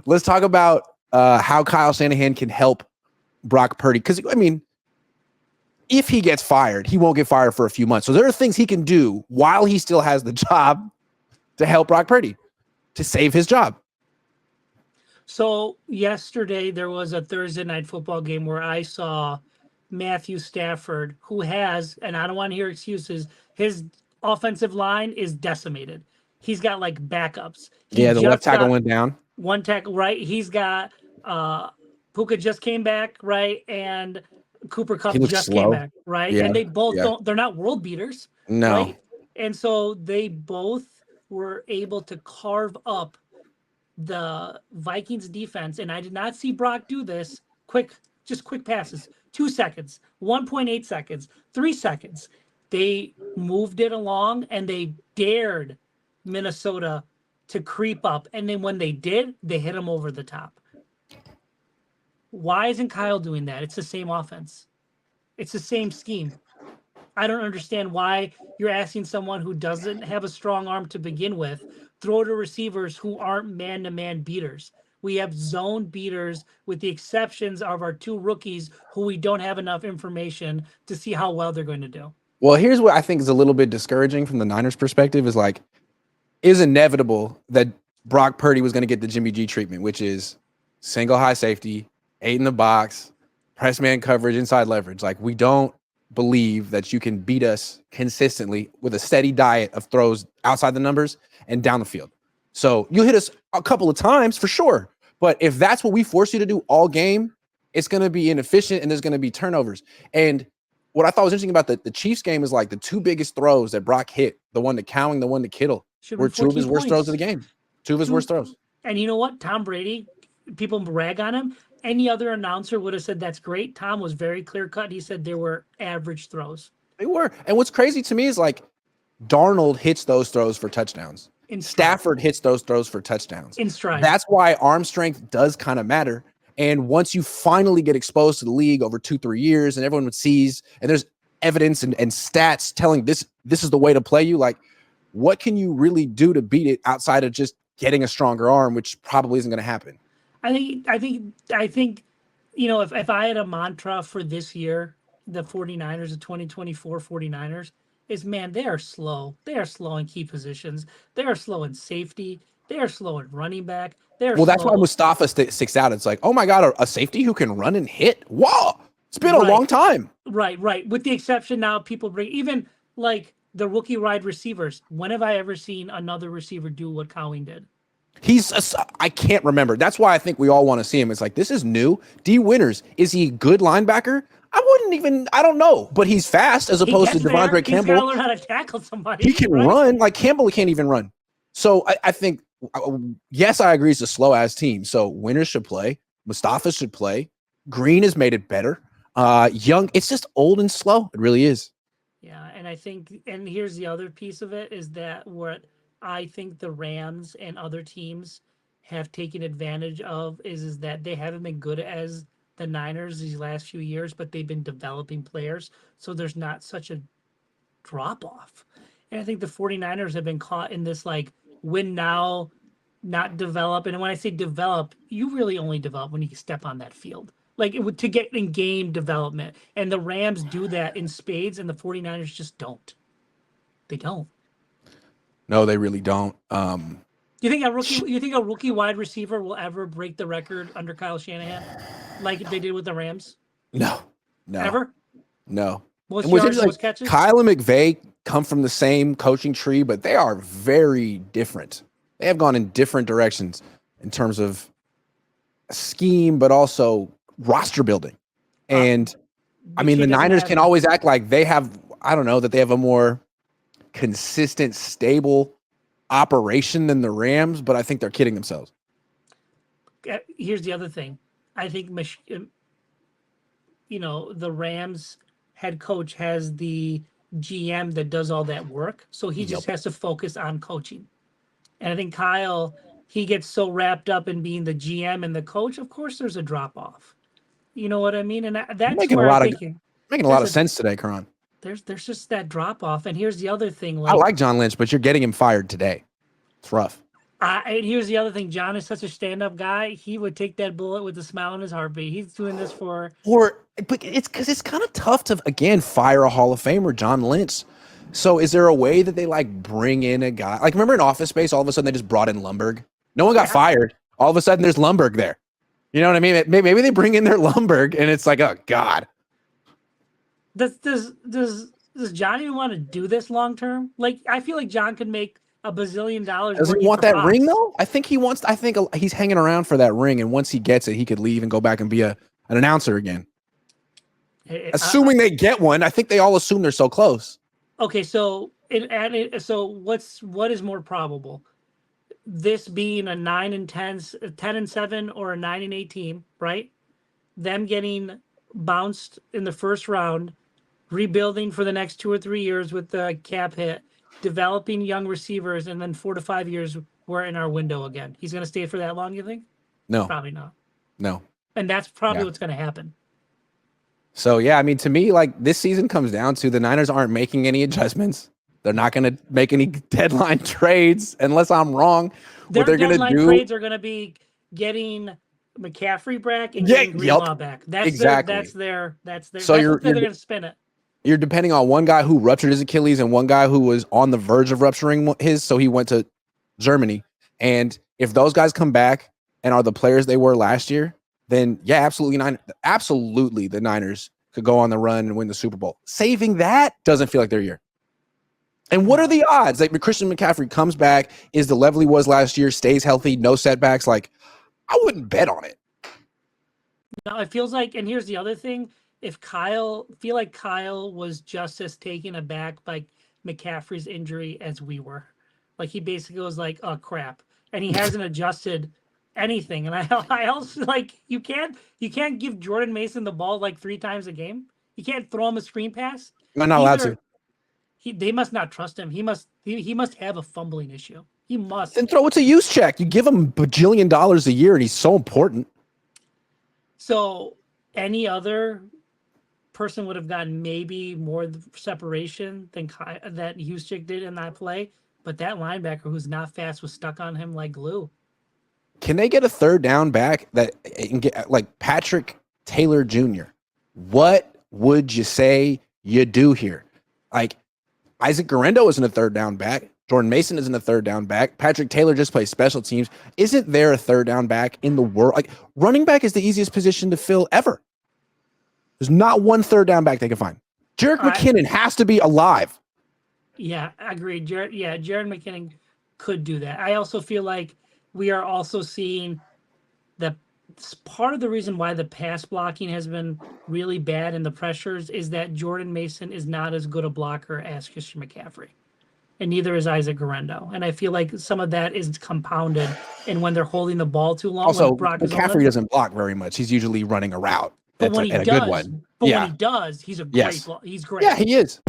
let's talk about how Kyle Shanahan can help Brock Purdy. Because, I mean, if he gets fired, he won't get fired for a few months. So there are things he can do while he still has the job to help Brock Purdy, to save his job. So yesterday there was a Thursday night football game where I saw Matthew Stafford, who has, and I don't want to hear excuses, his offensive line is decimated. He's got like backups. The left tackle went down. One tackle, right? He's got Puka just came back, right? And Cooper Kupp just came back, right? Yeah. And they both they're not world beaters. No. Right? And so they both were able to carve up the Vikings defense. And I did not see Brock do this. Quick passes. 2 seconds, 1.8 seconds, 3 seconds. They moved it along and they dared Minnesota to creep up. And then when they did, they hit them over the top. Why isn't Kyle doing that? It's the same offense. It's the same scheme. I don't understand why you're asking someone who doesn't have a strong arm to begin with, throw to receivers who aren't man-to-man beaters. We have zone beaters with the exceptions of our 2 rookies who we don't have enough information to see how well they're going to do. Well, here's what I think is a little bit discouraging from the Niners perspective is like, it's inevitable that Brock Purdy was going to get the Jimmy G treatment, which is single high safety, 8 in the box, press man coverage, inside leverage. Like, we don't believe that you can beat us consistently with a steady diet of throws outside the numbers and down the field. So you'll hit us a couple of times for sure. But if that's what we force you to do all game, it's going to be inefficient and there's going to be turnovers. And what I thought was interesting about the Chiefs game is like the 2 biggest throws that Brock hit, the one to Cowing, the one to Kittle, were 2 of his worst throws of the game. 2 of his worst throws. And you know what? Tom Brady, people rag on him. Any other announcer would have said that's great. Tom was very clear cut. He said there were average throws. They were. And what's crazy to me is like Darnold hits those throws for touchdowns. Stafford hits those throws for touchdowns. In stride. That's why arm strength does kind of matter. And once you finally get exposed to the league over 2-3 years and everyone sees, and there's evidence and stats telling this is the way to play you, like, what can you really do to beat it outside of just getting a stronger arm, which probably isn't going to happen? I think, you know, if I had a mantra for this year, the 49ers, the 2024 49ers, is, man, they are slow. They are slow in key positions. They are slow in safety. They are slow in running back. That's why Mustafa sticks out. It's like, oh my God, a safety who can run and hit. Wow. It's been a long time. Right. With the exception now, people bring even like the rookie wide receivers. When have I ever seen another receiver do what Cowing did? I can't remember. That's why I think we all want to see him. It's like, this is new. D. Winters, is he a good linebacker? I don't know, but he's fast as opposed to Devondre Campbell. He's got to learn how to tackle somebody. He can run. Like, Campbell can't even run. So I think, yes, I agree it's a slow ass team. So Winters should play. Mustafa should play. Green has made it better. Young, it's just old and slow. It really is. Yeah, and I think, and here's the other piece of it is that what I think the Rams and other teams have taken advantage of is that they haven't been good as the Niners these last few years, but they've been developing players. So there's not such a drop off. And I think the 49ers have been caught in this like win now, not develop. And when I say develop, you really only develop when you step on that field. Like to get in game development. And the Rams do that in spades and the 49ers just don't. They don't. No, they really don't. You think a rookie wide receiver will ever break the record under Kyle Shanahan, like they did with the Rams? No. Ever? No. Most yards, most catches? Kyle and McVay come from the same coaching tree, but they are very different. They have gone in different directions in terms of scheme, but also roster building. And I mean, the Niners can always act like they have, I don't know, that they have a more consistent, stable operation than the Rams, but I think they're kidding themselves. Here's the other thing. I think, the Rams head coach has the GM that does all that work, so he just has to focus on coaching. And I think Kyle, he gets so wrapped up in being the GM and the coach, of course there's a drop-off. You know what I mean? And that's making where I'm making a lot of sense today, Karan. There's just that drop-off. And here's the other thing. I like John Lynch, but you're getting him fired today. It's rough. And here's the other thing. John is such a stand-up guy. He would take that bullet with a smile on his heartbeat. He's doing this for. But it's because it's kind of tough to again fire a Hall of Famer, John Lynch. So is there a way that they like bring in a guy? Like remember in Office Space, all of a sudden they just brought in Lumberg. No one got fired. All of a sudden there's Lumberg there. You know what I mean? Maybe they bring in their Lumberg and it's like, oh God. Does John even want to do this long term? Like I feel like John could make $1 bazillion. Does he want that ring though? I think he's hanging around for that ring, and once he gets it, he could leave and go back and be an announcer again. Assuming they get one, I think they all assume they're so close. Okay, so what is more probable? This being a 10-7 or a 9-8 team, right? Them getting bounced in the first round, rebuilding for the next 2 or 3 years with the cap hit, developing young receivers, and then 4 to 5 years we're in our window again. He's going to stay for that long, you think? No. Probably not. No. And that's probably what's going to happen. So, yeah, I mean, to me, like, this season comes down to the Niners aren't making any adjustments. They're not going to make any deadline trades unless I'm wrong. Their what they're going to do trades are going to be getting McCaffrey back and getting Greenlaw back. That's exactly. They're you're going to spin it. You're depending on one guy who ruptured his Achilles and one guy who was on the verge of rupturing his, so he went to Germany. And if those guys come back and are the players they were last year, then yeah, absolutely the Niners could go on the run and win the Super Bowl. Saving that doesn't feel like their year. And what are the odds that Christian McCaffrey comes back, is the level he was last year, stays healthy, no setbacks? Like, I wouldn't bet on it. No, it feels like, and here's the other thing. If Kyle was just as taken aback by McCaffrey's injury as we were. Like he basically was like, oh crap. And he hasn't adjusted anything. And I also like you can't give Jordan Mason the ball like 3 times a game. You can't throw him a screen pass. I'm not allowed to. They must not trust him. He must have a fumbling issue. He must. Then throw it to use check. You give him $1 bajillion a year and he's so important. So any other person would have gotten maybe more separation than that Juszczyk did in that play, but that linebacker who's not fast was stuck on him like glue. Can they get a third down back that and get like Patrick Taylor Jr.? What would you say you do here? Like Isaac Guerrero isn't a third down back. Jordan Mason isn't a third down back. Patrick Taylor just plays special teams. Isn't there a third down back in the world? Like running back is the easiest position to fill ever. There's not one third down back they can find. Jerick McKinnon has to be alive. Yeah, I agree. Jared McKinnon could do that. I also feel like we are also seeing that part of the reason why the pass blocking has been really bad in the pressures is that Jordan Mason is not as good a blocker as Christian McCaffrey. And neither is Isaac Guerrero. And I feel like some of that is compounded in when they're holding the ball too long. Also, McCaffrey doesn't block very much. He's usually running a route. But when he does, he's a great. He's great. Yeah, he is.